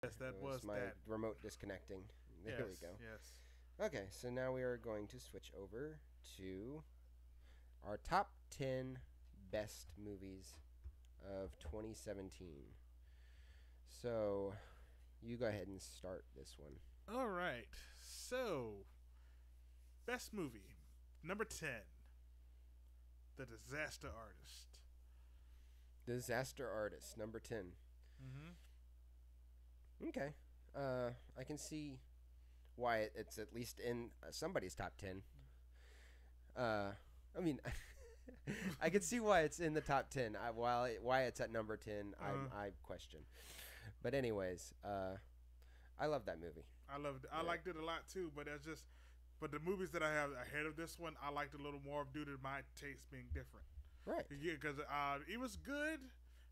Yes, that It was was my that. remote disconnecting. There we Yes, go. yes. Okay, so now we are going to switch over to our top 10 best movies of 2017. So, you go ahead and start this one. All right. So, best movie number 10, The Disaster Artist. Disaster Artist, number 10. Mm-hmm. Okay. I can see why it's at least in somebody's top 10. Uh, I mean, I can see why it's in the top 10. Why it's at number 10, I question. But anyways, I love that movie. I loved it. I Yeah. liked it a lot too, but it's just, but the movies that I have ahead of this one, I liked a little more due to my taste being different. Right. Yeah, because it was good.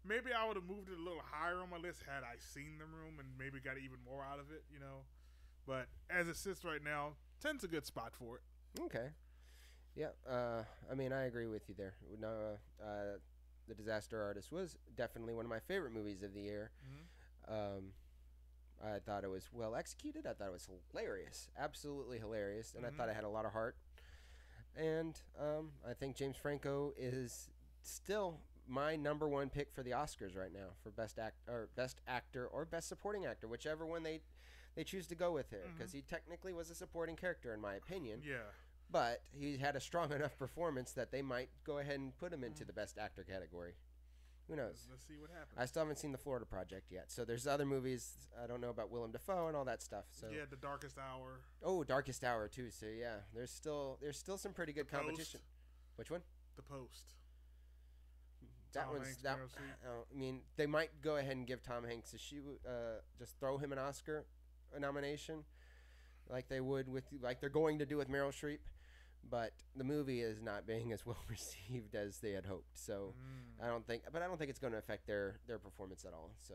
Maybe I would have moved it a little higher on my list had I seen The Room and maybe got even more out of it, you know. But as it sits right now, 10's a good spot for it. Okay. Yeah. I mean, I agree with you there. No, The Disaster Artist was definitely one of my favorite movies of the year. Mm-hmm. Um, I thought it was well executed. I thought it was hilarious, absolutely hilarious, and I Mm-hmm. thought it had a lot of heart. And I think James Franco is still my number one pick for the Oscars right now for best actor or best supporting actor, whichever one they choose to go with here, because Mm-hmm. he technically was a supporting character in my opinion, Yeah. but he had a strong enough performance that they might go ahead and put him into Mm. the best actor category. Who knows? Let's see what I happens. still haven't seen the Florida Project yet, so there's other movies I don't know about Willem Dafoe and all that stuff. So Yeah, The Darkest Hour, oh, Darkest Hour too. So yeah, there's still some pretty The good competition. Post, Which one? The Post. That Tom one's Hanks, that. Meryl Streep. I mean, they might go ahead and give Tom Hanks just throw him an Oscar nomination, like they would like they're going to do with Meryl Streep. But the movie is not being as well received as they had hoped. So Mm. I don't think it's going to affect their performance at all. So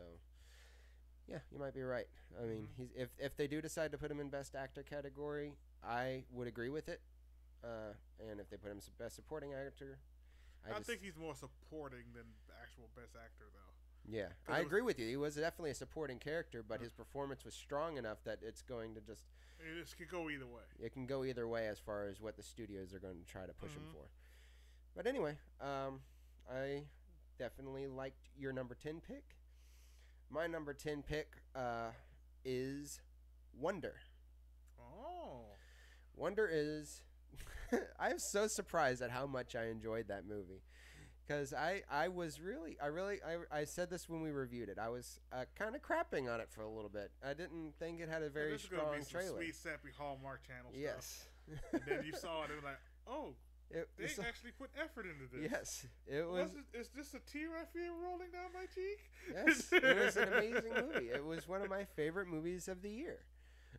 yeah, you might be right. I mean, Mm-hmm. if they do decide to put him in Best Actor category, I would agree with it. And if they put him as Best Supporting Actor, I I just think he's more supporting than the actual Best Actor, though. yeah, 'Cause I it was, agree with you. He was definitely a supporting character, but uh, his performance was strong enough that it's going to just it could go either way. it can go either way as far as what the studios are going to try to push him Mm-hmm. for. But anyway, I definitely liked your number 10 pick. My number 10 pick is Wonder. Oh. Wonder is. I'm so surprised at how much I enjoyed that movie. Because I was I said this when we reviewed it. I was kind of crapping on it for a little bit. I didn't think it had a Yeah, very this is gonna be strong some trailer. sweet, sappy Hallmark Channel stuff. Yes. And then you saw it, and like, oh, they it's, actually put effort into this. yes, it was. Is this a tear I feel rolling down my cheek? Yes, it was an amazing movie. It was one of my favorite movies of the year,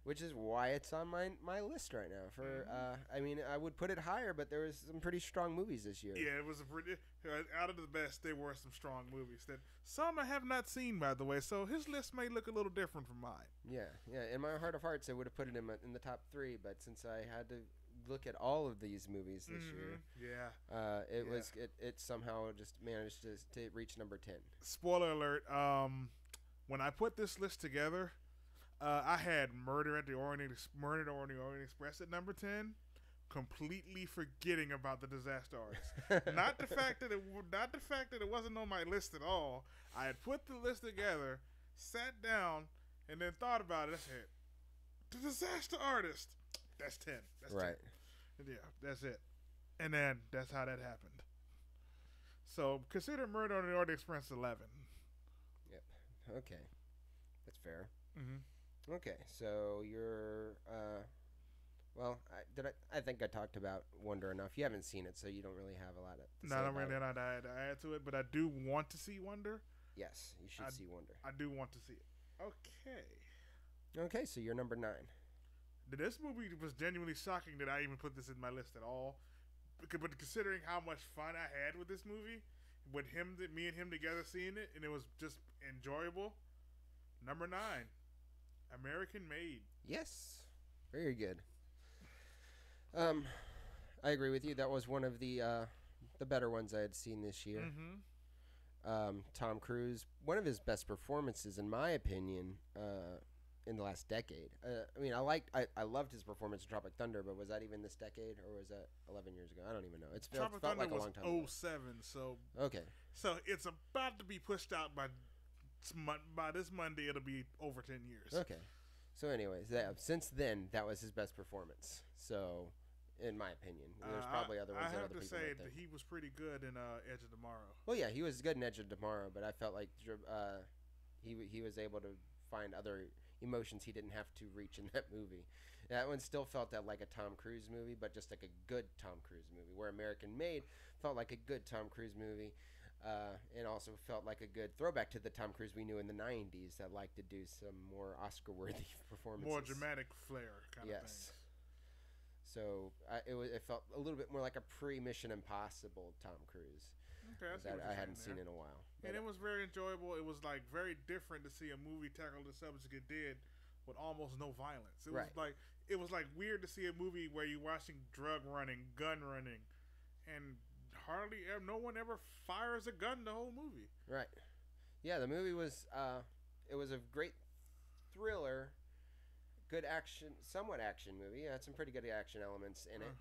which is why it's on my list right now. For I mean, I would put it higher, but there was some pretty strong movies this year. Yeah, it was a pretty. Out of the best, there were some strong movies that some I have not seen, by the way. So his list may look a little different from mine. Yeah, yeah. In my heart of hearts, I would have put it in the top 3, but since I had to look at all of these movies this year, Yeah. it somehow just managed to reach number 10. Spoiler alert. When I put this list together, I had Murder on the Orient Express at number 10, completely forgetting about The Disaster Artist. not the fact that it wasn't on my list at all. I had put the list together, sat down, and then thought about it. I said, The Disaster Artist. That's 10. That's Right. 10. Yeah, that's it. And then that's how that happened. So consider Murder on the Orient Express 11. Yep. Okay. That's fair. Mm-hmm. Okay, so you're well, I think I talked about Wonder enough. You haven't seen it, so you don't really have a lot to say Not about really it. not to add to it, but I do want to see Wonder. Yes, you should I- see Wonder. I do want to see it. Okay. Okay, so you're number 9. This movie was genuinely shocking that I even put this in my list at all. But considering how much fun I had with this movie, with me and him together seeing it, and it was just enjoyable. Number 9, American Made. Yes. Very good. I agree with you. That was one of the better ones I had seen this year. Mm-hmm. Tom Cruise, one of his best performances, in my opinion, in the last decade. I mean, I loved his performance in Tropic Thunder, but was that even this decade or was that 11 years ago? I don't even know. It's Tropic felt Thunder like a was long time ago. 07, so Okay. so it's about to be pushed out by this Monday. It'll be over 10 years. Okay. So, anyways, since then, that was his best performance. So, in my opinion, there's probably other ones. I that have other to people say might that think. he was pretty good in Edge of Tomorrow. Well, yeah, he was good in Edge of Tomorrow, but I felt like he was able to find other emotions he didn't have to reach in that movie. That one still felt like a Tom Cruise movie, but just like a good Tom Cruise movie, where American Made felt like a good Tom Cruise movie, and also felt like a good throwback to the Tom Cruise we knew in the 90s that liked to do some more Oscar-worthy performances. More dramatic flair kind of thing. So it felt a little bit more like a pre-Mission Impossible Tom Cruise. Okay, that I hadn't seen in a while. And it was very enjoyable. It was like very different to see a movie tackle the subject it did with almost no violence. It was like weird to see a movie where you're watching drug running, gun running, and no one ever fires a gun the whole movie. Right. Yeah, the movie was it was a great thriller, good action, somewhat action movie. It had some pretty good action elements in it,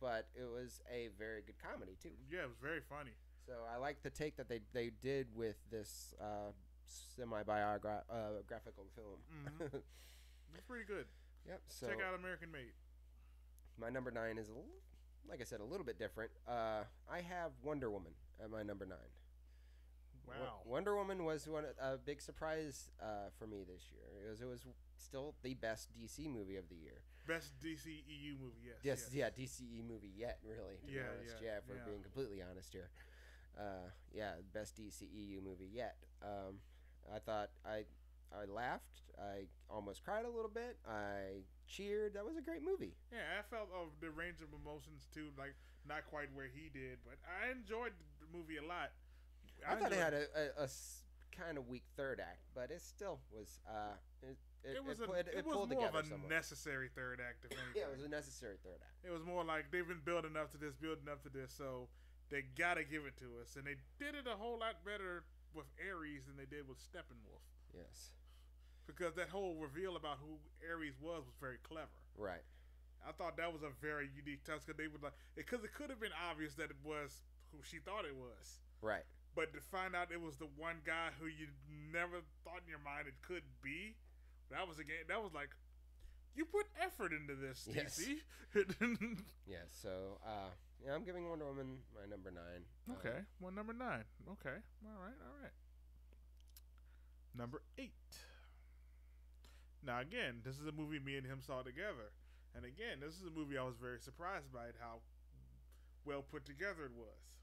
but it was a very good comedy too. Yeah, it was very funny. So I like the take that they did with this semi-biographical film. Mm-hmm. It's pretty good. Yep. So check out American Made. My number 9 is, like I said, a little bit different. I have Wonder Woman at my number 9. Wow. Wonder Woman was a big surprise for me this year. It was still the best DC movie of the year. Best DCEU movie, yes. Yeah, DCE movie yet, really. To be honest, if we're being completely honest here. Best DCEU movie yet. I thought I laughed. I almost cried a little bit. I cheered. That was a great movie. Yeah, I felt of the range of emotions too, like not quite where he did, but I enjoyed the movie a lot. I thought it had a kind of weak third act, but it still was. It was more of a necessary third act. If anything. Yeah, it was a necessary third act. It was more like they've been building up to this, so they gotta give it to us, and they did it a whole lot better with Ares than they did with Steppenwolf. Yes. Because that whole reveal about who Ares was very clever. Right. I thought that was a very unique touch because it could have been obvious that it was who she thought it was. Right. But to find out it was the one guy who you never thought in your mind it could be, that was like, you put effort into this, DC. Yes. So, I'm giving Wonder Woman my number 9. Okay. Number 9. Okay. All right. Number 8. Now, again, this is a movie me and him saw together. And again, this is a movie I was very surprised by how well put together it was.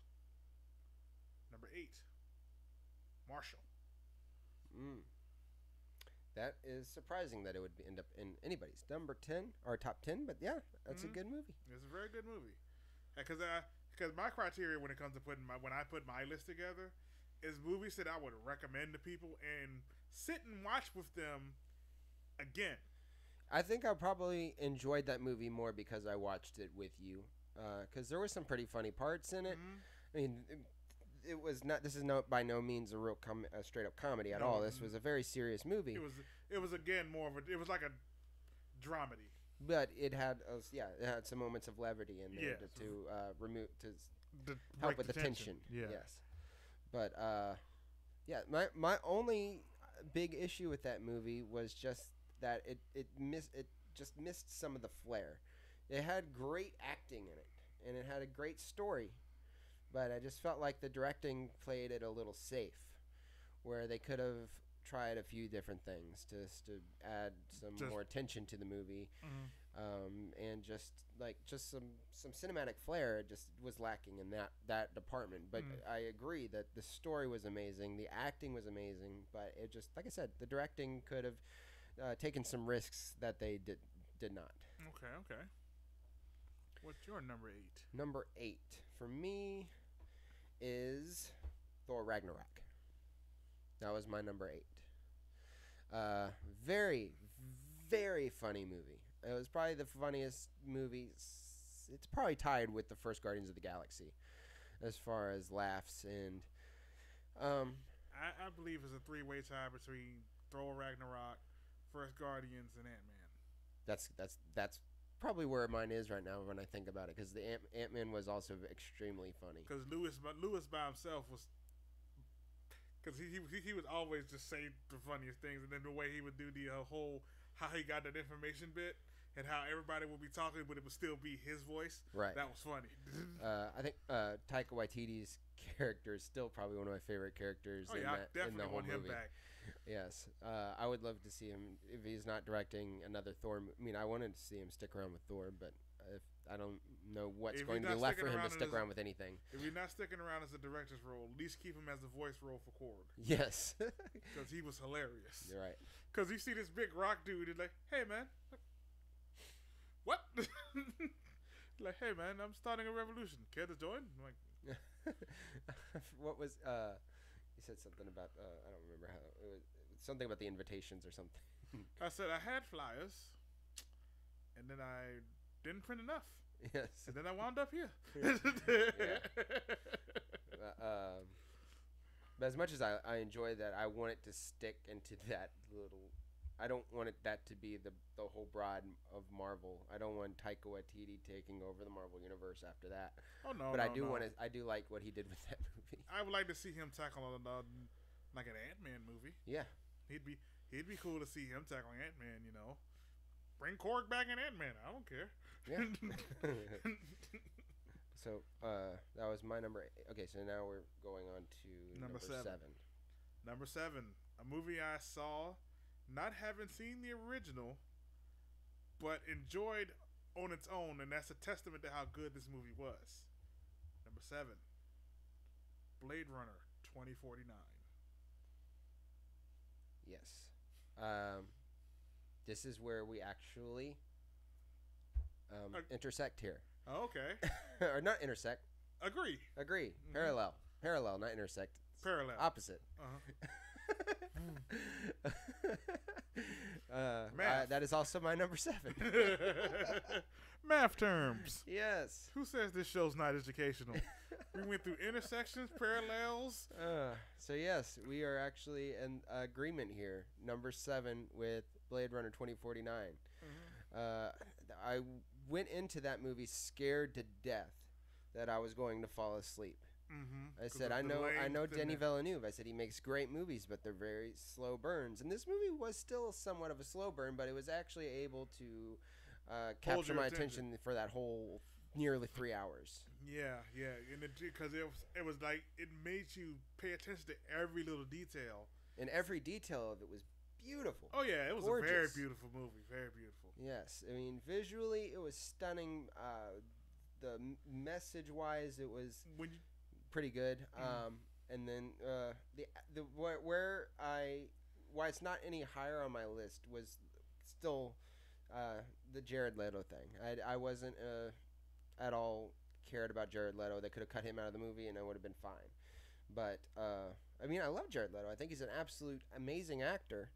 Number 8. Marshall. That is surprising that it would end up in anybody's number 10 or top 10, but yeah, that's a good movie. It's a very good movie. Because my criteria when it comes to when I put my list together is movies that I would recommend to people and sit and watch with them again. I think I probably enjoyed that movie more because I watched it with you. Because there were some pretty funny parts in it. I mean, it was not. This is by no means a real a straight up comedy at all. This was a very serious movie. It was again more of it was like a dramedy. But it had it had some moments of levity in there to help with the tension. Yeah. Yes. But my only big issue with that movie was just that it just missed some of the flair. It had great acting in it, and it had a great story, but I just felt like the directing played it a little safe, where they could have tried a few different things to add some more attention to the movie, and just some cinematic flair just was lacking in that department. But I agree that the story was amazing, the acting was amazing, but it just, like I said, the directing could have taken some risks that they did not. Okay. What's your number 8? Number 8 for me is Thor Ragnarok. That was my number 8. Very, very funny movie. It was probably the funniest movie. It's probably tied with the first Guardians of the Galaxy as far as laughs. And I believe it's a 3-way tie between Thor Ragnarok, First Guardians and Ant-Man. That's probably where mine is right now when I think about it, because the Ant-Man was also extremely funny. Because Lewis by himself was, because he would always just say the funniest things, and then the way he would do the whole how he got that information bit. And how everybody would be talking, but it would still be his voice. Right. That was funny. I think Taika Waititi's character is still probably one of my favorite characters I definitely in the whole want movie. him back. Yes. I would love to see him, if he's not directing another Thor. I mean, I wanted to see him stick around with Thor, but if I don't know what's going to be left for him to stick around with anything. If he's not sticking around as a director's role, at least keep him as the voice role for Korg. Yes. Because he was hilarious. You're right. Because you see this big rock dude, and like, hey, man. What? Like, hey man, I'm starting a revolution. Care to join? I'm like, what was you said something about I don't remember how it was something about the invitations or something. I said I had flyers, and then I didn't print enough. Yes. And then I wound up here. But as much as I enjoy that, I want it to stick into that little. I don't want that to be the whole broad of Marvel. I don't want Taika Waititi taking over the Marvel universe after that. Oh no! But no, I do no. want to. I do like what he did with that movie. I would like to see him tackle like an Ant-Man movie. Yeah, he'd be cool to see him tackling Ant-Man. You know, bring Korg back in Ant-Man. I don't care. Yeah. So that was my number 8. Okay, so now we're going on to number 7. Number 7, a movie I saw. Not having seen the original, but enjoyed on its own, and that's a testament to how good this movie was. Number 7, Blade Runner 2049. Yes. This is where we actually intersect here. Oh, okay. Or not intersect. Agree. Mm-hmm. Parallel, not intersect. Parallel. Opposite. Uh-huh. That is also my number 7. Math terms. Yes. Who says this show's not educational? We went through intersections, parallels. So yes, we are actually in agreement here. Number 7 with Blade Runner 2049. Mm-hmm. I went into that movie scared to death that I was going to fall asleep. Mm-hmm. I said, I know Denis Villeneuve. I said, he makes great movies, but they're very slow burns. And this movie was still somewhat of a slow burn, but it was actually able to capture my attention for that whole nearly 3 hours. Yeah, and because it was like it made you pay attention to every little detail. And every detail of it was beautiful. Oh yeah, it was gorgeous. A very beautiful movie, very beautiful. Yes, I mean visually it was stunning. The message-wise, it was pretty good. And then why it's not any higher on my list was still the Jared Leto thing. I wasn't at all cared about Jared Leto. They could have cut him out of the movie and I would have been fine. But I mean, I love Jared Leto. I think he's an absolute amazing actor.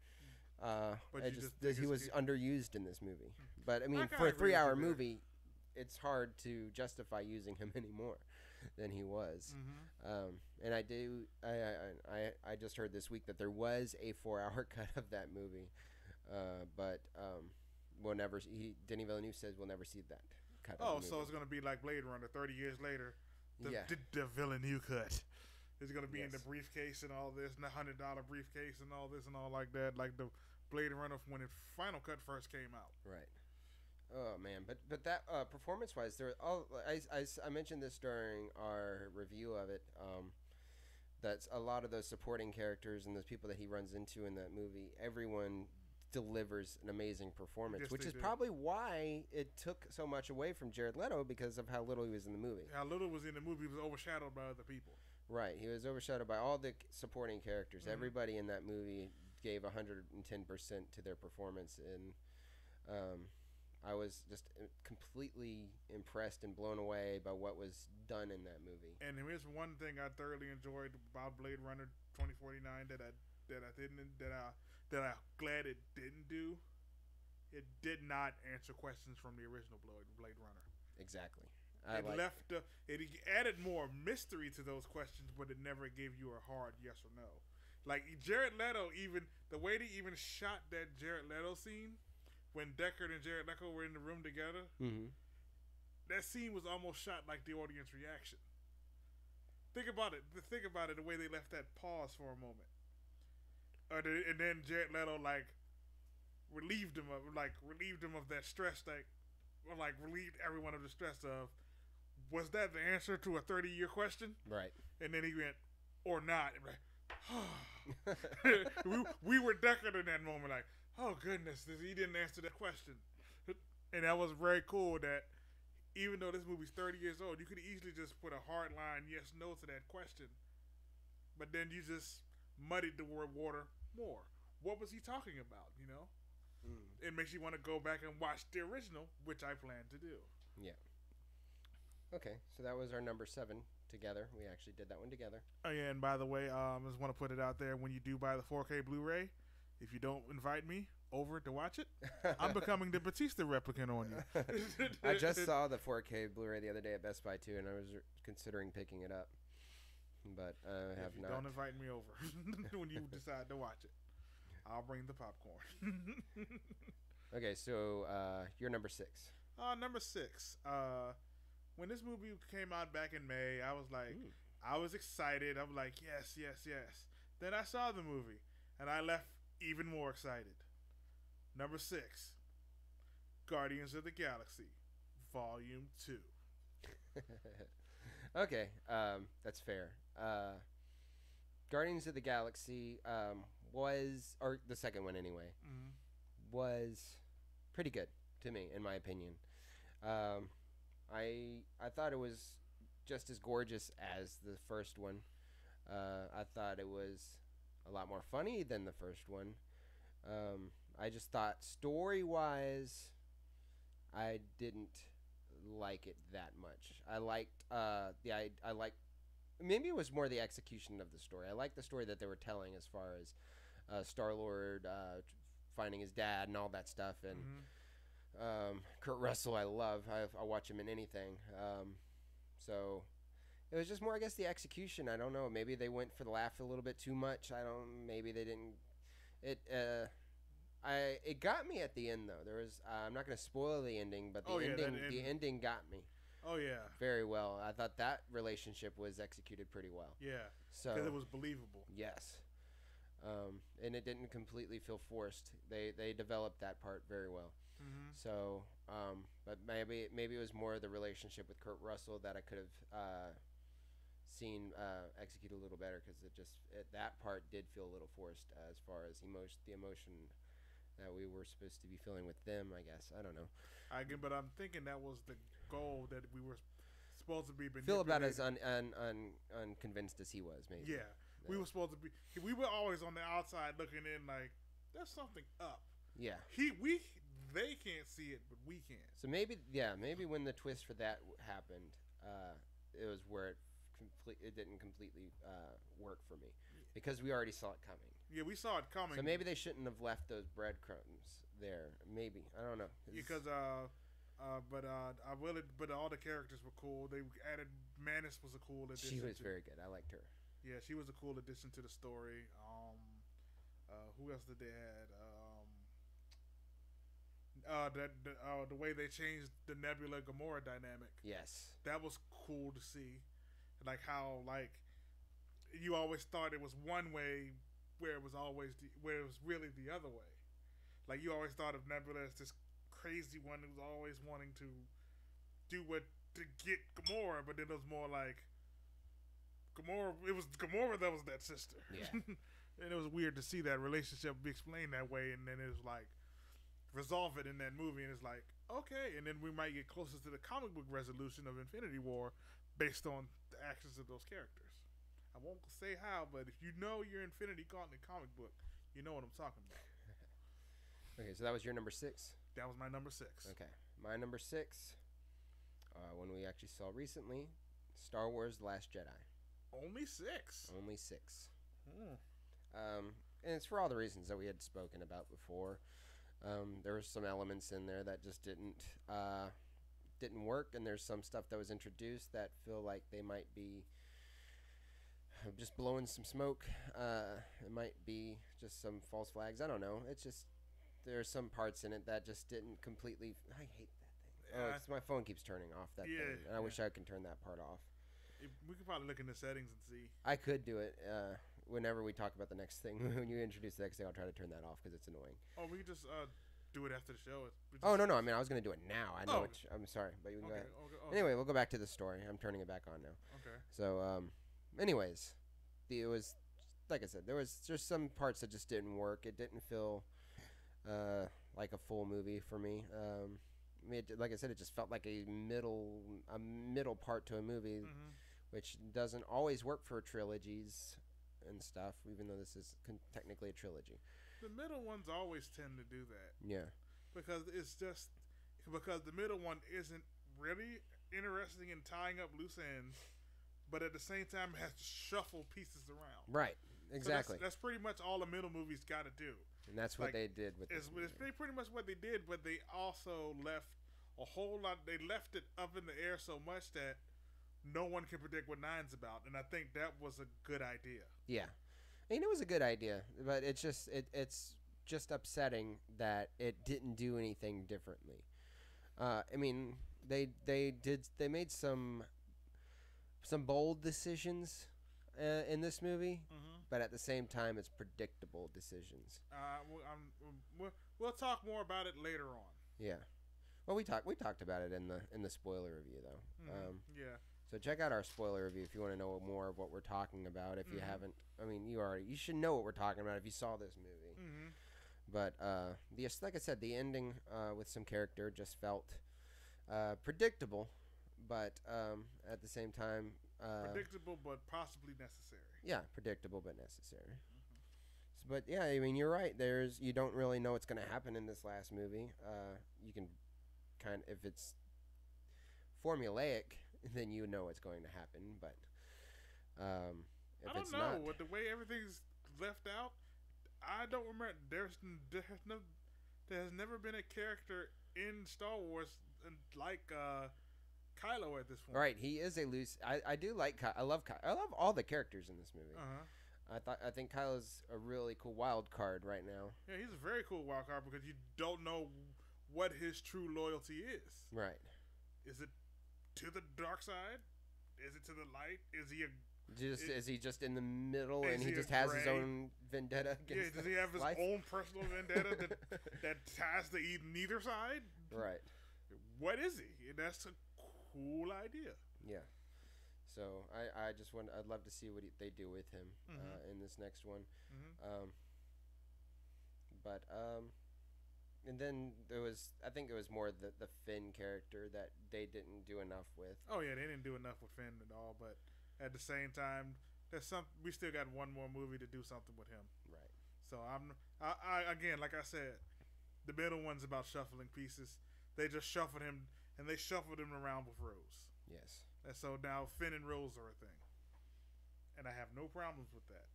But he was underused in this movie. But I mean, for a 3-hour movie, it's hard to justify using him anymore than he was. Mm-hmm. And I just heard this week that there was a 4-hour cut of that movie, but we'll never. Denis Villeneuve says we'll never see that cut. Oh, so it's gonna be like Blade Runner 30 years later. The Villeneuve cut. It's gonna be in the briefcase and all this, and the $100 briefcase and all this and all like that, like the Blade Runner when its final cut first came out. Right. Oh man, but that performance-wise, I mentioned this during our review of it. That's a lot of those supporting characters and those people that he runs into in that movie. Everyone delivers an amazing performance, which is probably why it took so much away from Jared Leto because of how little he was in the movie. How little was in the movie was overshadowed by other people. Right, he was overshadowed by all the supporting characters. Mm-hmm. Everybody in that movie gave 110% to their performance, and I was just completely impressed and blown away by what was done in that movie. And here's one thing I thoroughly enjoyed about Blade Runner 2049 that I'm glad it didn't do. It did not answer questions from the original Blade Runner. Exactly. It added more mystery to those questions, but it never gave you a hard yes or no. Like Jared Leto, even the way they even shot that Jared Leto scene when Deckard and Jared Leto were in the room together. Mm-hmm. That scene was almost shot like the audience reaction. Think about it. Think about it. The way they left that pause for a moment, and then Jared Leto relieved him of that stress, relieved everyone of the stress of. Was that the answer to a 30-year question? Right. And then he went, or not. we were Deckard in that moment, like, oh goodness, he didn't answer that question. And that was very cool that even though this movie's 30 years old, you could easily just put a hard line yes, no to that question. But then you just muddied the word water more. What was he talking about, you know? It makes you want to go back and watch the original, which I plan to do. Yeah. Okay, so that was our number 7 together. We actually did that one together. Oh yeah, and by the way, I just want to put it out there, when you do buy the 4K Blu-ray, if you don't invite me over to watch it, I'm becoming the Batista replicant on you. I just saw the 4K Blu-ray the other day at Best Buy too, and I was considering picking it up, but I have not. Don't invite me over when you decide to watch it. I'll bring the popcorn. Okay, so you're number 6. Number 6. When this movie came out back in May, I was like, I was excited. I'm like, yes, yes, yes. Then I saw the movie, and I left even more excited. Number 6, Guardians of the Galaxy, Volume 2. Okay, that's fair. Guardians of the Galaxy was, or the second one anyway, was pretty good to me, in my opinion. I thought it was just as gorgeous as the first one. I thought it was a lot more funny than the first one. I just thought story-wise, I didn't like it that much. I liked I liked, maybe it was more the execution of the story. I liked the story that they were telling as far as Star-Lord finding his dad and all that stuff, and Kurt Russell I love. I'll watch him in anything. So it was just more, I guess, the execution. I don't know. Maybe they went for the laugh a little bit too much. Maybe they didn't. It got me at the end though. There was I'm not going to spoil the ending, but the ending got me. Oh yeah, very well. I thought that relationship was executed pretty well. Yeah, so because it was believable. Yes, and it didn't completely feel forced. They developed that part very well. So, but maybe it was more the relationship with Kurt Russell that I could have seen executed a little better, because that part did feel a little forced as far as the emotion that we were supposed to be feeling with them, I guess. I don't know. But I'm thinking that was the goal, that we were supposed to be feel about as unconvinced as he was, maybe. Yeah. We were supposed to be. We were always on the outside looking in, like, there's something up. Yeah. They can't see it, but we can. So maybe when the twist for that happened, it was where it didn't completely work for me, because we already saw it coming. Yeah, we saw it coming. So maybe they shouldn't have left those breadcrumbs there. Maybe, I don't know. Because but all the characters were cool. They added Manus was a cool addition. She was very good. I liked her. Yeah, she was a cool addition to the story. Who else did they add? The way they changed the Nebula Gamora dynamic. Yes, that was cool to see. Like how, like, you always thought it was one way, where it was really the other way. Like, you always thought of Nebula as this crazy one who was always wanting to do to get Gamora, but then it was more like Gamora. It was Gamora that was that sister. Yeah, and it was weird to see that relationship be explained that way, and then it was like, resolve it in that movie, and it's like, okay, and then we might get closer to the comic book resolution of Infinity War based on the actions of those characters. I won't say how, but if you know your Infinity Gauntlet comic book, you know what I'm talking about. Okay, so that was your number 6? That was my number 6. Okay, my number 6, when we actually saw recently, Star Wars The Last Jedi. Only 6? Only 6. And it's for all the reasons that we had spoken about before. There were some elements in there that just didn't work, and there's some stuff that was introduced that feel like they might be just blowing some smoke. It might be just some false flags. I don't know. It's just there's some parts in it that just didn't completely. I hate that thing. Yeah, Oh, my phone keeps turning off that Yeah, thing, and I yeah. wish I could turn that part off. We could probably look in the settings and see. I could do it whenever we talk about the next thing. When you introduce the next thing, I'll try to turn that off because it's annoying. Oh, we could just do it after the show. Oh no, I mean I was gonna do it now. I know. Oh. I'm sorry, but you can go ahead. Okay. Anyway, we'll go back to the story. I'm turning it back on now. Okay. So, anyways, it was like I said, there was just some parts that just didn't work. It didn't feel like a full movie for me. I mean, like I said, it just felt like a middle part to a movie, Mm-hmm. which doesn't always work for trilogies and stuff. Even though this is technically a trilogy. The middle ones always tend to do that Yeah. because the middle one isn't really interesting in tying up loose ends, but at the same time has to shuffle pieces around. Right. Exactly. So that's pretty much all the middle movies got to do. And that's what like, they did with this It's movie. pretty much what they did, but they also left a whole lot. They left it up in the air so much that no one can predict what 9's about, and I think that was a good idea. Yeah. I mean, it was a good idea, but it's just upsetting that it didn't do anything differently. I mean, they made some bold decisions in this movie, but at the same time, it's predictable decisions. We'll talk more about it later on. Yeah. Well, we talked about it in the spoiler review though. Yeah. So check out our spoiler review if you want to know more of what we're talking about. If you haven't, I mean, you should know what we're talking about if you saw this movie. Mm-hmm. But like I said, the ending with some character just felt predictable, but at the same time, Predictable but possibly necessary. yeah, predictable but necessary. But yeah, I mean, you're right. You don't really know what's going to happen in this last movie. You can if it's formulaic, then you know what's going to happen. But if I don't it's know. not, With the way everything's left out, I don't remember. There has never been a character in Star Wars like Kylo at this point. right? He is a loose. I do like. I love. I love all the characters in this movie. I think Kylo's a really cool wild card right now. Yeah, he's a very cool wild card because you don't know what his true loyalty is. Right. Is it to the dark side? Is it to the light? Is he Is he just in the middle and is he he just a has gray? his own vendetta Yeah, against does he have his life? own personal vendetta that ties to neither side? Right. What is he? And that's a cool idea. Yeah. So I'd love to see what they do with him in this next one. And then I think it was more the Finn character that they didn't do enough with. Oh yeah, they didn't do enough with Finn at all. But at the same time, we still got one more movie to do something with him. Right. So I again, like I said, the middle one's about shuffling pieces. They just shuffled him, and they shuffled him around with Rose. Yes. And so now Finn and Rose are a thing, and I have no problems with that.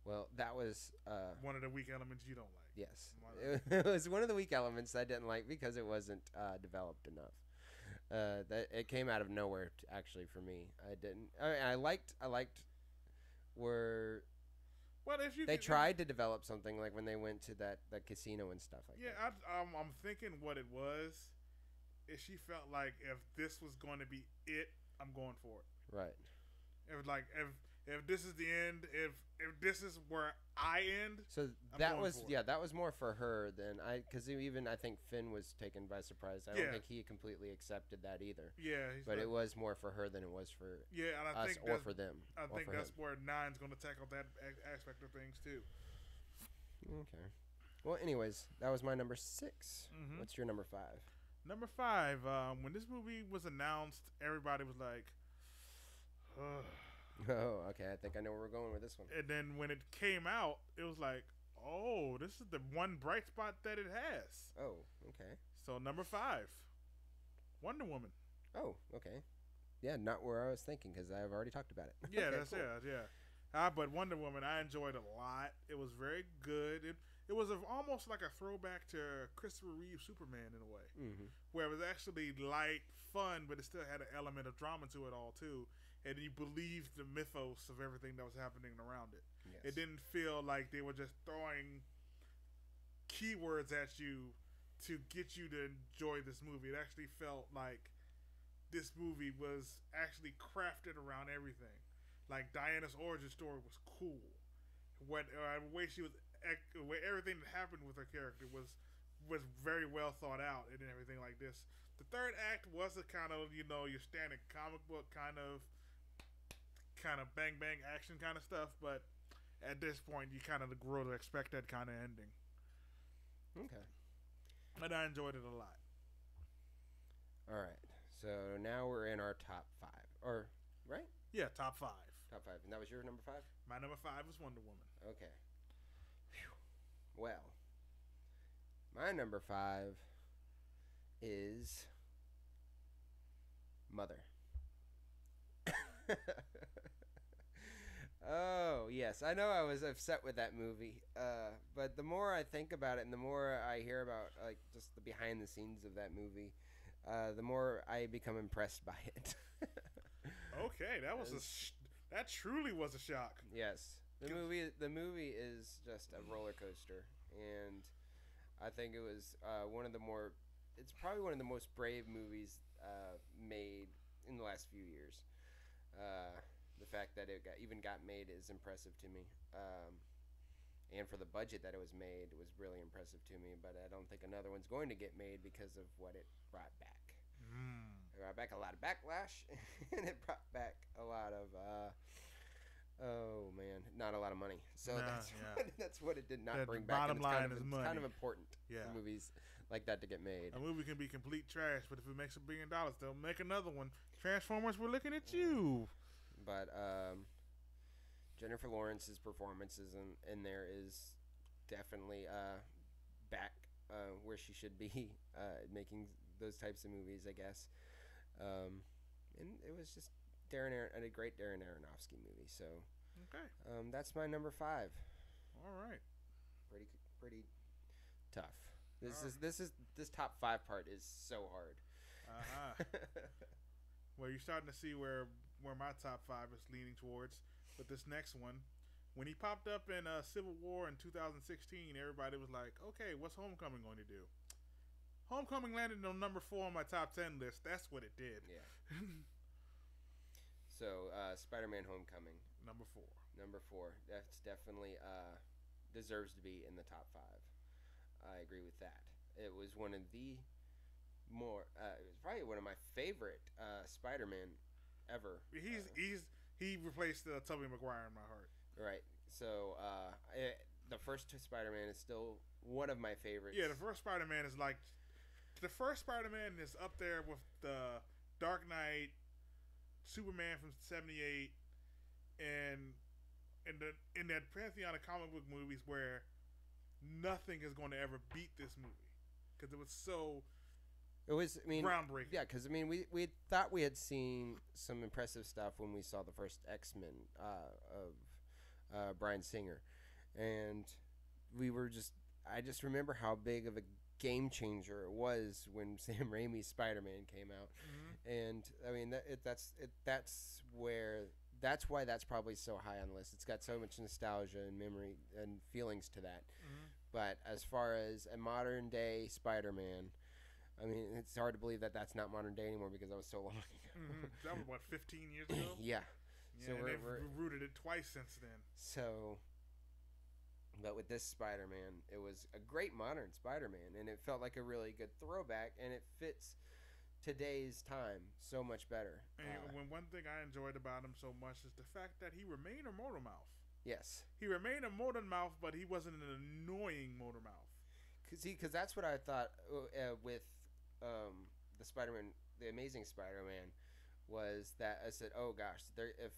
Well, that was One of the weak elements you don't like. yes. It was one of the weak elements I didn't like because it wasn't developed enough. That it came out of nowhere actually for me. I liked where Well, if you they tried to develop something like when they went to that casino and stuff like yeah, that. I'm thinking what it was is she felt like if this was going to be it, I'm going for it. Right. If this is the end, if this is where I end, So I'm that going was for it. that was more for her than because even I think Finn was taken by surprise. I don't Yeah. think he completely accepted that either. yeah. But it was more for her than it was for yeah, and I us think or that's, for them. I or think for that's him. where 9's going to tackle that aspect of things too. Okay. Well, anyways, that was my number 6. Mhm. What's your number 5? Number 5, when this movie was announced, everybody was like, ugh. Oh, okay. I think I know where we're going with this one. And then when it came out, it was like, oh, this is the one bright spot that it has. Oh, okay. So number 5, Wonder Woman. Oh, okay. Yeah, not where I was thinking because I've already talked about it. Yeah, Okay, that's cool. yeah. But Wonder Woman, I enjoyed a lot. It was very good. It was almost like a throwback to Christopher Reeve Superman in a way, Mm-hmm. where it was actually light, fun, but it still had an element of drama to it all too. and you believed the mythos of everything that was happening around it. Yes. It didn't feel like they were just throwing keywords at you to get you to enjoy this movie. It actually felt like this movie was actually crafted around everything. Like Diana's origin story was cool. What the way she was, everything that happened with her character was very well thought out and everything like this. The third act was a kind of your standard comic book kind of bang bang action kind of stuff, but at this point you kind of grow to expect that kind of ending. Okay. But I enjoyed it a lot. All right. So now we're in our top 5, or right? Yeah, top 5. Top 5, and that was your number 5. My number 5 was Wonder Woman. Okay. Whew. Well, my number 5 is Mother. Oh, yes. I know I was upset with that movie. But the more I think about it and the more I hear about like just the behind the scenes of that movie, the more I become impressed by it. Okay, that truly was a shock. Yes. The movie is just a roller coaster, and I think it was it's probably one of the most brave movies made in the last few years. The fact that it got made is impressive to me. And for the budget that it was made, it was really impressive to me. But I don't think another one's going to get made because of what it brought back. It brought back a lot of backlash, and it brought back a lot of, not a lot of money. So that's what it did not bring back. Bottom line is money. It's kind of important for movies like that to get made. A movie can be complete trash, but if it makes $1 billion, they'll make another one. Transformers, we're looking at you. But Jennifer Lawrence's performances in there is definitely back where she should be making those types of movies, I guess. And it was just a great Darren Aronofsky movie. So okay, that's my number 5. All right, pretty tough. This top 5 part is so hard. Well, you're starting to see where my top 5 is leaning towards with this next one. When he popped up in Civil War in 2016, everybody was like, okay, what's Homecoming going to do? Homecoming landed on number 4 on my top 10 list. That's what it did. Yeah. So, Spider-Man Homecoming. Number 4. Number 4. That's definitely deserves to be in the top 5. I agree with that. It was one of the it was probably one of my favorite Spider-Man ever. He replaced Tobey Maguire in my heart. Right. So the first Spider-Man is still one of my favorites. Yeah, the first Spider-Man is up there with the Dark Knight, Superman from '78, and in that pantheon of comic book movies where nothing is going to ever beat this movie because it was so. It was, groundbreaking. Yeah, because we thought we had seen some impressive stuff when we saw the first X-Men of Bryan Singer, and I just remember how big of a game changer it was when Sam Raimi's Spider-Man came out, and that's why that's probably so high on the list. It's got so much nostalgia and memory and feelings to that. But as far as a modern day Spider-Man. I mean, it's hard to believe that that's not modern day anymore because that was so long ago. That was, 15 years ago? Yeah. So they've rooted it twice since then. So, but with this Spider-Man, it was a great modern Spider-Man, and it felt like a really good throwback, and it fits today's time so much better. And one thing I enjoyed about him so much is the fact that he remained a motor mouth. Yes. He remained a motor mouth, but he wasn't an annoying motor mouth. Because that's what I thought with the Spider-Man, the Amazing Spider-Man, was that I said, oh gosh, it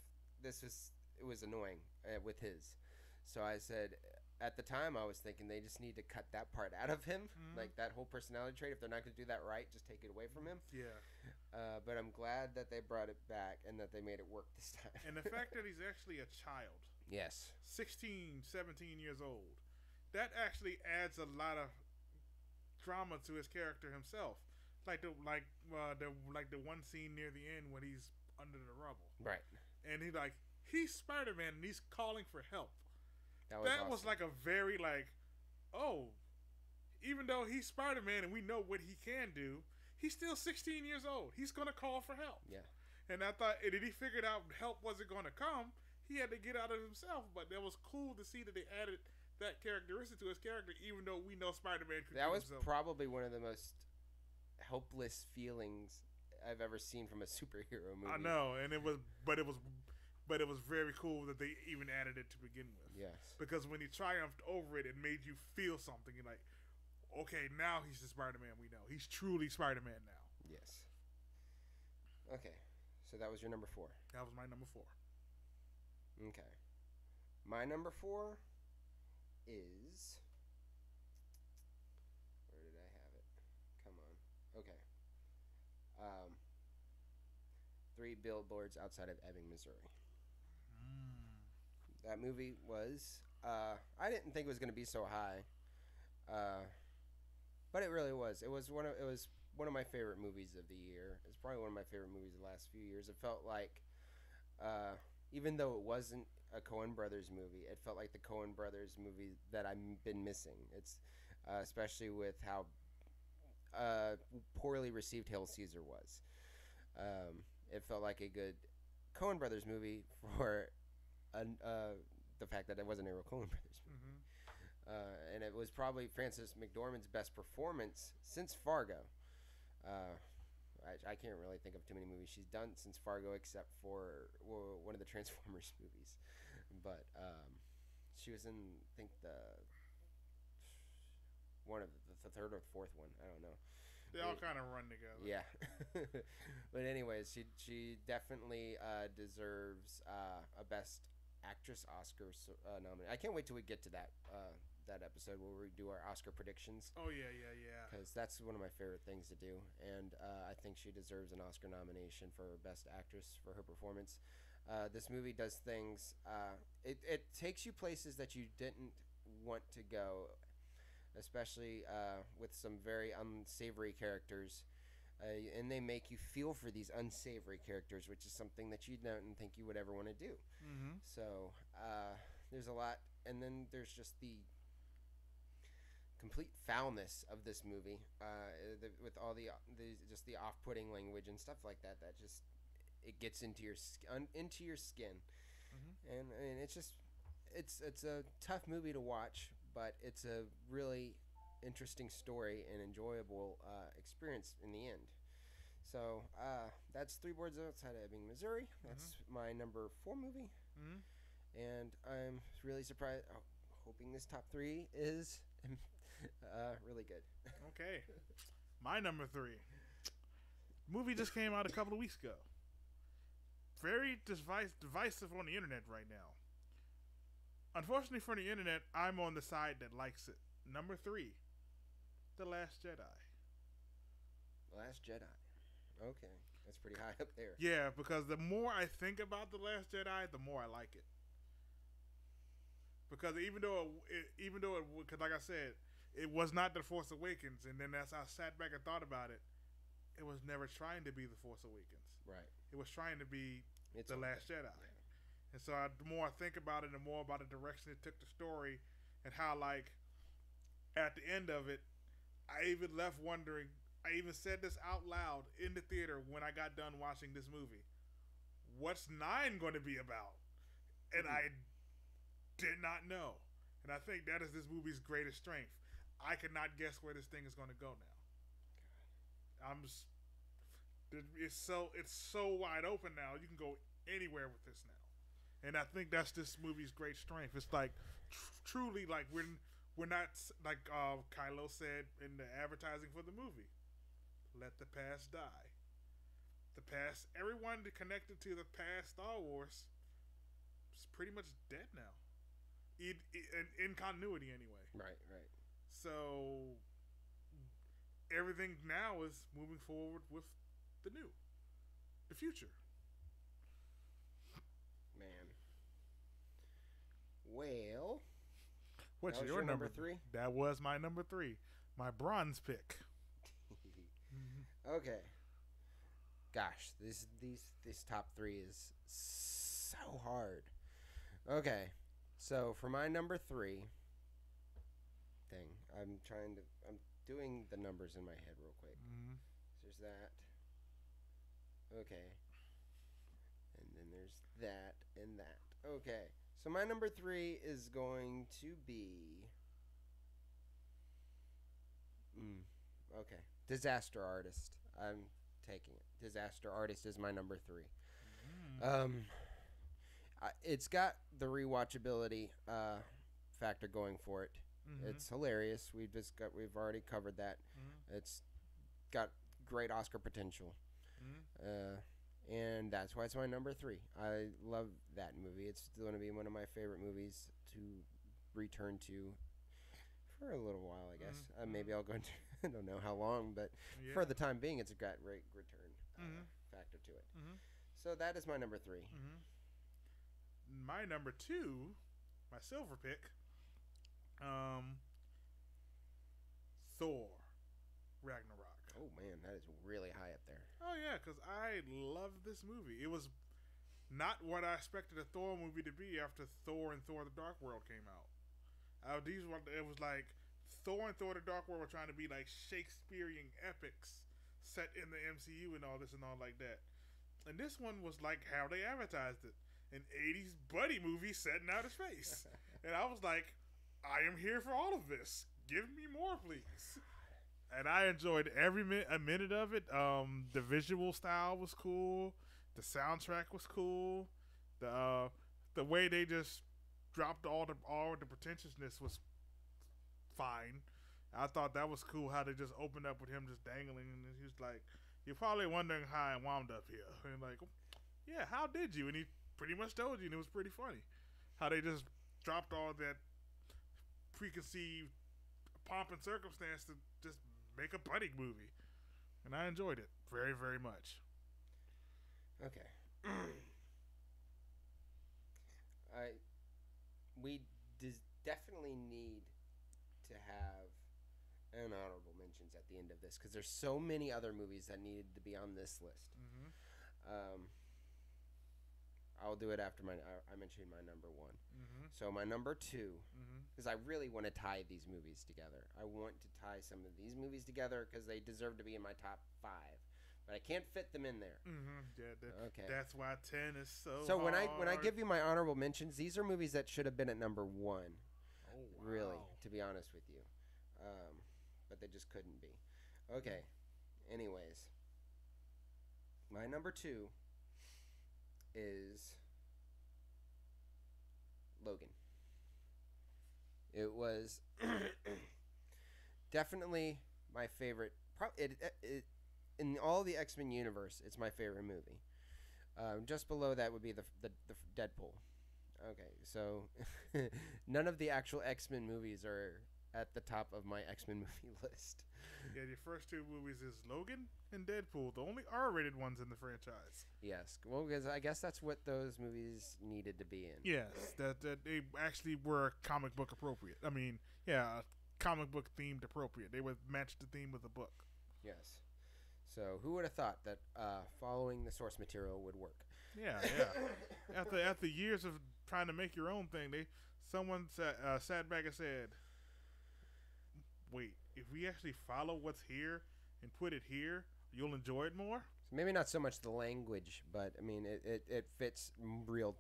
was annoying with his. So I said, at the time I was thinking they just need to cut that part out of him, like that whole personality trait. If they're not going to do that right, just take it away from him. Yeah. But I'm glad that they brought it back and that they made it work this time. And the fact that he's actually a child. Yes. 16, 17 years old. That actually adds a lot of drama to his character himself. Like the one scene near the end when he's under the rubble. Right. And he's Spider-Man and he's calling for help. That was awesome. like a very even though he's Spider-Man and we know what he can do, he's still 16 years old. He's gonna call for help. Yeah. And I thought, and then he figured out help wasn't gonna come. He had to get out of himself. But that was cool to see that they added that characteristic to his character, even though we know Spider-Man could. That was probably one of the most hopeless feelings I've ever seen from a superhero movie. I know, and it was very cool that they even added it to begin with. Yes. Because when he triumphed over it, it made you feel something. You're like, okay, now he's the Spider-Man we know. He's truly Spider-Man now. Yes. Okay, so that was your number 4. That was my number 4. Okay. My number 4 is... Where did I have it? Come on. Okay. 3 Billboards Outside of Ebbing, Missouri. That movie was... I didn't think it was going to be so high. But it really was. It was one of my favorite movies of the year. It's probably one of my favorite movies of the last few years. It felt like... even though it wasn't a Coen Brothers movie, it felt like the Coen Brothers movie that I've been missing. It's especially with how poorly received Hail Caesar was. It felt like a good Coen Brothers movie for the fact that it wasn't a real Coen Brothers movie. Mm-hmm. And it was probably Frances McDormand's best performance since Fargo. I can't really think of too many movies she's done since Fargo, except for one of the Transformers movies. But she was in, I think, one of the third or fourth one. I don't know. They all kind of run together. Yeah. But anyways, she definitely deserves a Best Actress Oscar nomination. I can't wait till we get to that episode where we do our Oscar predictions. Oh, yeah. Because that's one of my favorite things to do. And I think she deserves an Oscar nomination for Best Actress for her performance. This movie does things... It takes you places that you didn't want to go, especially with some very unsavory characters. And they make you feel for these unsavory characters, which is something that you don't think you would ever want to do. Mm-hmm. So there's a lot. And then there's just the complete foulness of this movie, with all the just the off-putting language and stuff like that. That just it gets into your skin, mm-hmm. and it's just it's a tough movie to watch, but it's a really interesting story and enjoyable experience in the end. So that's 3 Boards Outside of Ebbing, Missouri. That's mm-hmm. my number 4 movie, mm-hmm. and I'm really surprised. Hoping this top 3 is really good. Okay, my number 3 movie just came out a couple of weeks ago. Very divisive on the internet right now. Unfortunately for the internet, I'm on the side that likes it. Number 3, The Last Jedi. Last Jedi. Okay, that's pretty high up there. Yeah, because the more I think about The Last Jedi, the more I like it. Because even though because like I said, it was not The Force Awakens, and then as I sat back and thought about it, it was never trying to be The Force Awakens. Right. It was trying to be The Last Jedi. Yeah. And so the more I think about it, the more about the direction it took the story, and how, like, at the end of it, I even left wondering, I even said this out loud in the theater when I got done watching this movie. What's 9 going to be about? And I did not know. And I think that is this movie's greatest strength. I cannot guess where this thing is going to go now. It's so wide open now. You can go anywhere with this now. And I think that's this movie's great strength. It's like truly like we're not like Kylo said in the advertising for the movie. Let the past die. The past, everyone connected to the past Star Wars is pretty much dead now. In continuity anyway. Right. So everything now is moving forward with the future. Man. Well, what's your number 3? That was my number 3. My bronze pick. Okay. gosh, this top three is so hard. Okay, so for my number three thing, I'm doing the numbers in my head real quick. Mm-hmm. So there's that. Okay. And then there's that and that. Okay. So my number three is going to be. Okay. Disaster Artist. I'm taking it. Disaster Artist is my number three. It's got the rewatchability factor going for it. Mm-hmm. It's hilarious. We've already covered that. Mm-hmm. It's got great Oscar potential. Mm-hmm. And that's why it's my number three. I love that movie. It's going to be one of my favorite movies to return to for a little while, I guess. Mm-hmm. Maybe I'll go into, I don't know how long, but for the time being, it's a great return factor to it. Mm-hmm. So that is my number three. Mm-hmm. My number two, my silver pick, Thor, Ragnarok. Oh man, that is really high up there. Oh yeah, because I love this movie. It was not what I expected a Thor movie to be after Thor and Thor: The Dark World came out. It was like Thor and Thor: The Dark World were trying to be like Shakespearean epics set in the MCU and all this and all like that. And this one was like how they advertised it, an 80s buddy movie set in outer space. And I was like, I am here for all of this. Give me more, please. And I enjoyed every minute of it. The visual style was cool. The soundtrack was cool. The way they just dropped all the pretentiousness was fine. I thought that was cool how they just opened up with him just dangling, and he was like, "You're probably wondering how I wound up here." And like, yeah, how did you? And he pretty much told you, and it was pretty funny how they just dropped all that preconceived pomp and circumstance to just make a buddy movie, and I enjoyed it very, very much. Okay. We definitely need to have an honorable mentions at the end of this because there's so many other movies that needed to be on this list. Mm-hmm. I'll do it after I mentioned my number one. Mm-hmm. So my number two, Mm-hmm. because I really want to tie these movies together. I want to tie some of these movies together because they deserve to be in my top 5, but I can't fit them in there. Mm-hmm. Yeah, okay. That's why 10 is so. So hard. when I give you my honorable mentions, these are movies that should have been at number 1. Oh, wow. Really, to be honest with you, but they just couldn't be. Okay. Anyways, my number 2 is Logan. It was definitely my favorite. In all the X-Men universe, it's my favorite movie. Just below that would be the Deadpool. Okay, so none of the actual X-Men movies are at the top of my X-Men movie list. Yeah, your first 2 movies is Logan and Deadpool, the only R-rated ones in the franchise. Yes, well, because I guess that's what those movies needed to be in. Yes, that they actually were comic book appropriate. I mean, yeah, comic book themed appropriate. They would match the theme of the book. Yes. So who would have thought that following the source material would work? Yeah. After years of trying to make your own thing, someone sat back and said, "Wait, if we actually follow what's here and put it here, you'll enjoy it more." So maybe not so much the language, but I mean it fits real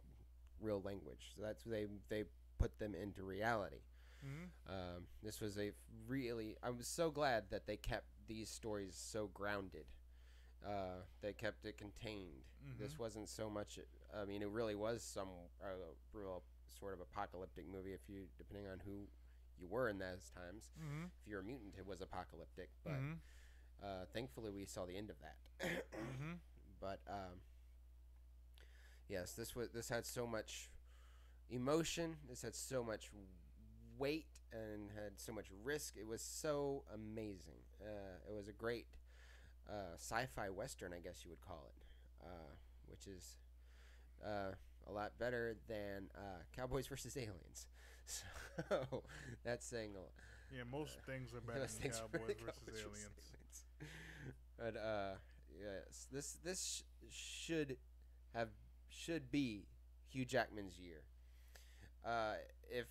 language. So that's they put them into reality. Mm-hmm. This was I was so glad that they kept these stories so grounded. They kept it contained. Mm-hmm. This wasn't so much. I mean, it really was some real sort of apocalyptic movie. Depending on who you were in those times, mm-hmm. if you're a mutant, it was apocalyptic. But mm-hmm. Thankfully, we saw the end of that. mm-hmm. But yes, this had so much emotion. This had so much weight and had so much risk. It was so amazing. It was a great sci-fi western, I guess you would call it, which is a lot better than Cowboys versus Aliens. So that's saying a lot. Yeah, most things are better than Cowboys versus Aliens. But Yes, should have should be Hugh Jackman's year. If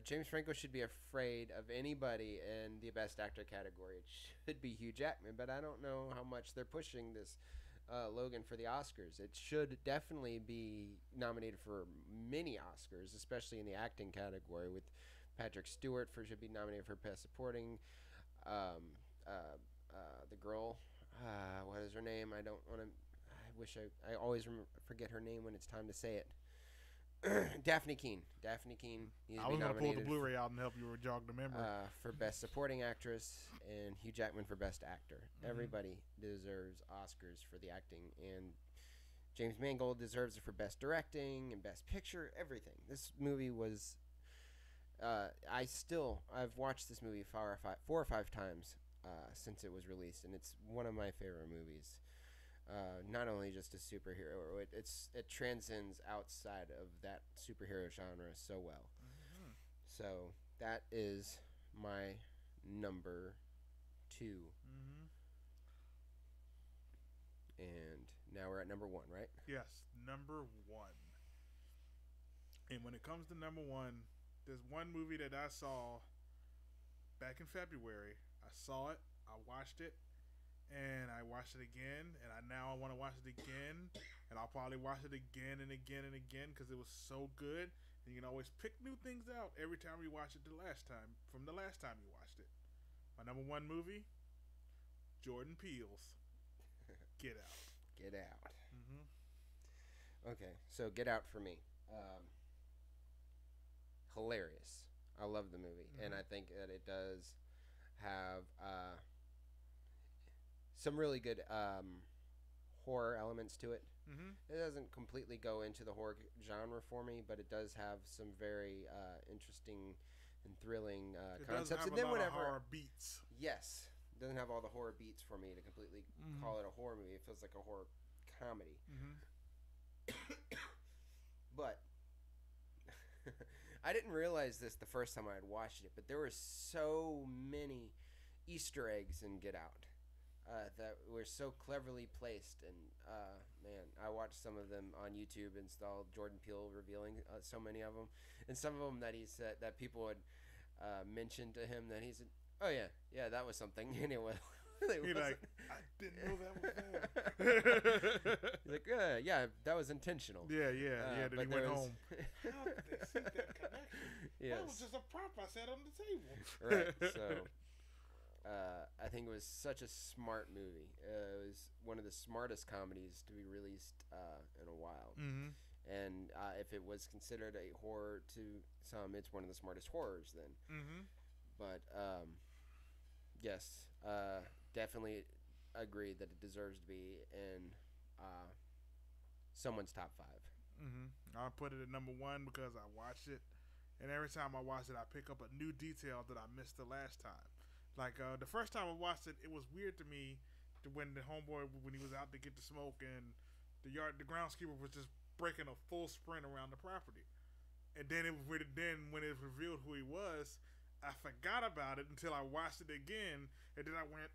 James Franco should be afraid of anybody in the Best Actor category, it should be Hugh Jackman. But I don't know how much they're pushing this Logan for the Oscars. It should definitely be nominated for many Oscars, especially in the acting category. With Patrick Stewart should be nominated for Best Supporting. The girl, what is her name? I don't want to. I wish I always forget her name when it's time to say it. Daphne Keane. Daphne Keane needs I to be was going to pull the nominated Blu-ray out and help you jog the memory. for Best Supporting Actress, and Hugh Jackman for Best Actor. Everybody deserves Oscars for the acting, and James Mangold deserves it for Best Directing and Best Picture. Everything. This movie was. I've watched this movie 4 or 5 times since it was released, and it's one of my favorite movies. Not only just a superhero, it transcends outside of that superhero genre so well. Mm-hmm. So that is my number 2. Mm-hmm. And now we're at number 1, right? Yes, number 1. And when it comes to number 1, there's one movie that I saw back in February. I saw it, I watched it, and I watched it again, and I want to watch it again, and I'll probably watch it again and again and again because it was so good. And you can always pick new things out every time you watch it from the last time you watched it. My number 1 movie, Jordan Peele's Get Out. Get Out. Mm-hmm. Okay, so Get Out for me. Hilarious. I love the movie, and I think that it does have some really good horror elements to it. Mm-hmm. It doesn't completely go into the horror genre for me, but it does have some very interesting and thrilling concepts. It does have and then a lot whenever of horror beats. yes, it doesn't have all the horror beats for me to completely call it a horror movie. It feels like a horror comedy. Mm-hmm. But I didn't realize this the first time I had watched it, but there were so many Easter eggs in Get Out that were so cleverly placed. And man, I watched some of them on YouTube, installed Jordan Peele revealing so many of them, and some of them that he said that people would mention to him that he said, "Oh yeah, that was something." Anyway. He's like, I didn't know that was there. He's like, yeah, that was intentional. Yeah. Then he went home. How did they see that connection? Yes. That was just a prop I set on the table. Right. So, I think it was such a smart movie. It was one of the smartest comedies to be released in a while. Mm-hmm. And if it was considered a horror to some, it's one of the smartest horrors then. Mm-hmm. But yes, definitely agree that it deserves to be in someone's top 5. Mm-hmm. I put it at number 1 because I watched it, and every time I watch it, I pick up a new detail that I missed the last time. Like the first time I watched it, it was weird to me when the homeboy, when he was out to get the smoke, and the groundskeeper was just breaking a full sprint around the property, and then when it was revealed who he was, I forgot about it until I watched it again, and then I went,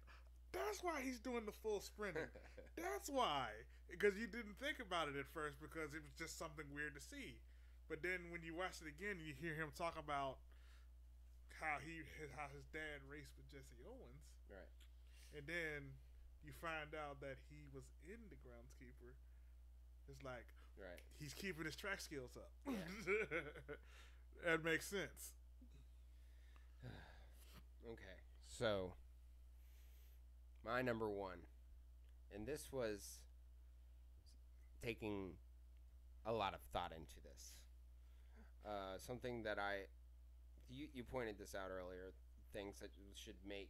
that's why he's doing the full sprinting. That's why. Because you didn't think about it at first because it was just something weird to see. But then when you watch it again, you hear him talk about how his dad raced with Jesse Owens. Right. And then you find out that he was in the groundskeeper. It's like, right, he's keeping his track skills up. Yeah. That makes sense. Okay, so my number 1, and this was taking a lot of thought into this. Something that you pointed this out earlier, things that you should make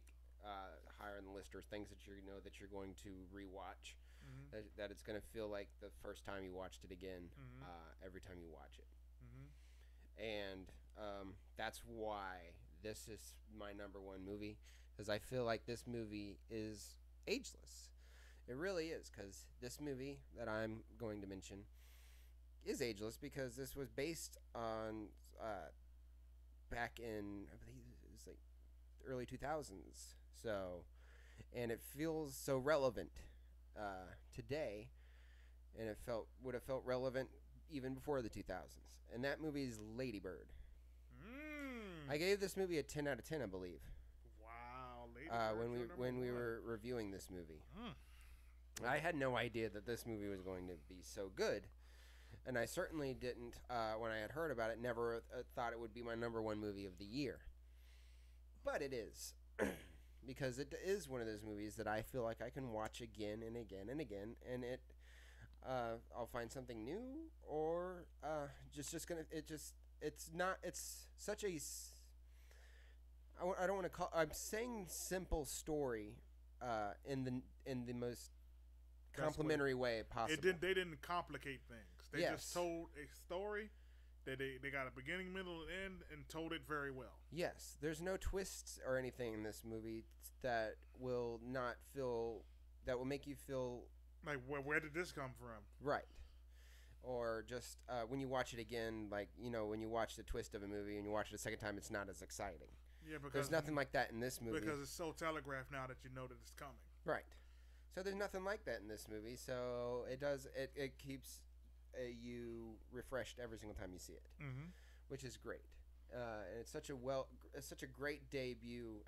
higher on the list, or things that you know that you're going to rewatch, that it's going to feel like the first time you watched it again, every time you watch it. And that's why this is my number 1 movie, because I feel like this movie is ageless. It really is, because this movie that I'm going to mention is ageless because this was based on back in, I believe it was like early 2000s. So, and it feels so relevant today, and it would have felt relevant even before the 2000s. And that movie is Lady Bird. I gave this movie a 10 out of 10, I believe. Wow, Lady Bird's when we your number were reviewing this movie. one. I had no idea that this movie was going to be so good, and I certainly didn't, when I had heard about it, never thought it would be my number one movie of the year. But it is, because it is one of those movies that I feel like I can watch again and again and again, and I'll find something new, or it's such a, I don't want to call, I'm saying simple story, in the most complimentary way possible. They didn't complicate things. They just told a story that they got a beginning, middle, and end, and told it very well. Yes, there's no twists or anything in this movie that will make you feel like, where did this come from? Right. Or just when you watch it again, like, when you watch the twist of a movie and you watch it a second time, it's not as exciting. Yeah, because there's nothing like that in this movie. Because it's so telegraphed now that you know that it's coming. Right. So there's nothing like that in this movie. So it keeps you refreshed every single time you see it, which is great. And it's such a great debut.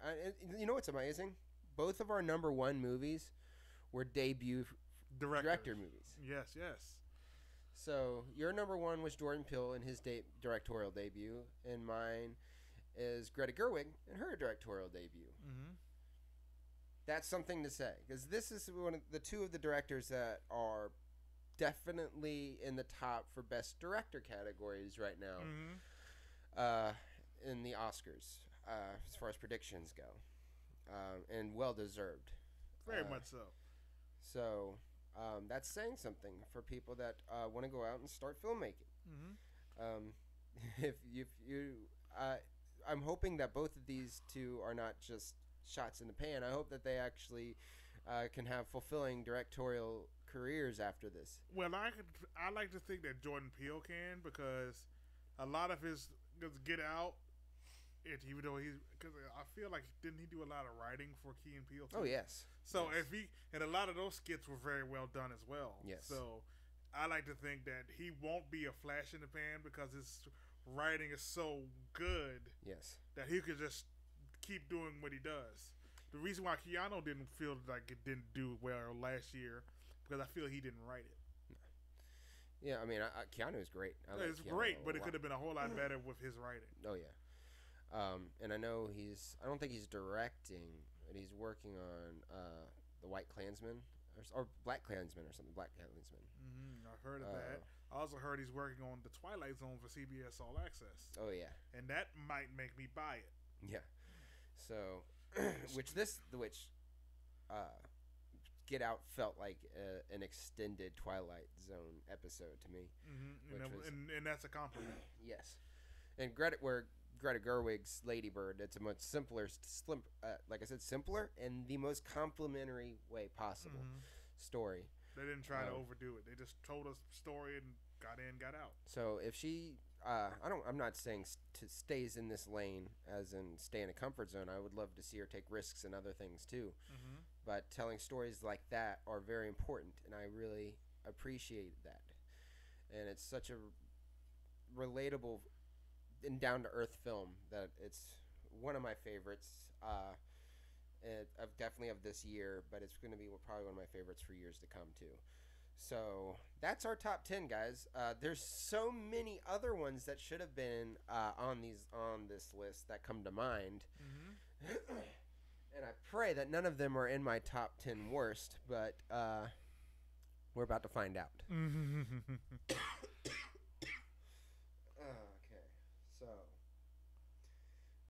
You know what's amazing? Both of our number one movies were debut director movies. Yes. So your number one was Jordan Peele in his directorial debut, and mine is Greta Gerwig in her directorial debut. That's something to say, because this is one of the two of the directors that are definitely in the top for best director categories right now, in the Oscars, as far as predictions go, and well deserved. Very much so. So that's saying something for people that want to go out and start filmmaking. If you, I'm hoping that both of these two are not just shots in the pan. I hope that they actually can have fulfilling directorial careers after this. Well, I like to think that Jordan Peele can, because a lot of his Get Out, even though because I feel like didn't he do a lot of writing for Key and Peele too? Oh yes. So yes. And a lot of those skits were very well done as well. Yes. So I like to think that he won't be a flash in the pan, because his writing is so good. Yes. That he could just keep doing what he does. The reason why Keanu didn't feel like it didn't do well last year, because I feel he didn't write it. Yeah, I mean, Keanu is great. It's great, but it could have been a whole lot better with his writing. Oh yeah. And I know I don't think he's directing, but he's working on the White Klansman or Black Klansman or something. Black Klansman. I've heard of that. I also heard he's working on The Twilight Zone for CBS All Access. Oh yeah. And that might make me buy it. Yeah. So, which Get Out felt like an extended Twilight Zone episode to me. And that's a compliment. Yes. And Greta Gerwig's Lady Bird, it's a much simpler, like I said, simpler and the most complimentary way possible story. They didn't try to overdo it. They just told us the story and got in, got out. So if she, I'm not saying stays in this lane as in stay in a comfort zone. I would love to see her take risks and other things too. But telling stories like that are very important, and I really appreciate that. And it's such a relatable and down-to-earth film that it's one of my favorites. Definitely of this year, but it's going to be probably one of my favorites for years to come too. So that's our top 10, guys. There's so many other ones that should have been on this list that come to mind. And I pray that none of them are in my top 10 worst, but we're about to find out. Okay, so